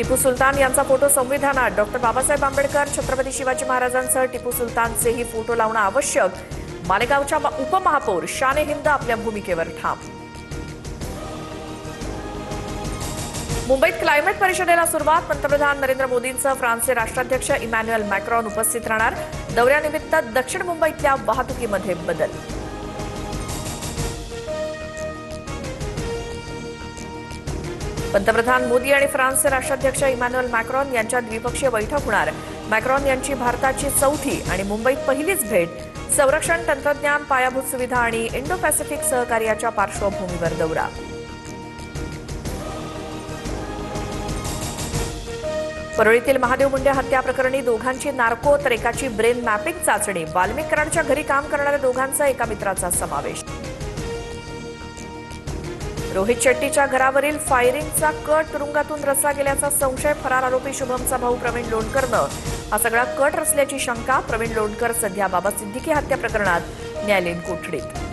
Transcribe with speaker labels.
Speaker 1: टिपू सुलतान यांचा फोटो संविधानात doctor Babasaheb Ambedkar, Chhatrapati Shivaji महाराजांसह Tipu सुलतानचेही photo लावणं आवश्यक. मालेगावच्या उपमहापौर शान हिंद आपल्या भूमिकेवर ठाम. मुंबईत क्लायमेट परिषदेला सुरुवात. पंतप्रधान नरेंद्र मोदींसह फ्रान्सचे राष्ट्राध्यक्ष इमॅन्युएल मॅक्रॉन उपस्थित राहणार. दौऱ्यानिमित्त दक्षिण मुंबईतल्या वाहतुकीमध्ये बदल. पंतप्रधान मोदी आणि फ्रान्सचे राष्ट्राध्यक्ष इमॅन्युएल मॅक्रॉन यांच्यात द्विपक्षीय बैठक होणार. मॅक्रॉन यांची भारताची चौथी आणि मुंबईत पहिलीच भेट. संरक्षण, तंत्रज्ञान, पायाभूत सुविधा आणि इंडो पॅसिफिक सहकार्याच्या पार्श्वभूमीवर दौरा. परळीतील महादेव मुंडे हत्या प्रकरणी दोघांची नार्को तर एकाची ब्रेन मॅपिंग चाचणी. वाल्मिक कराडच्या घरी काम करणाऱ्या दोघांचा एका मित्राचा समावेश. रोहित शेट्टीच्या घरावरील फायरिंगचा कट तुरुंगातून रचला गेल्याचा संशय. फरार आरोपी शुभमचा भाऊ प्रवीण लोणकरनं हा सगळा कट रचल्याची शंका. प्रवीण लोणकर सध्या बाबा सिद्दीकी हत्या प्रकरणात न्यायालयीन कोठडीत.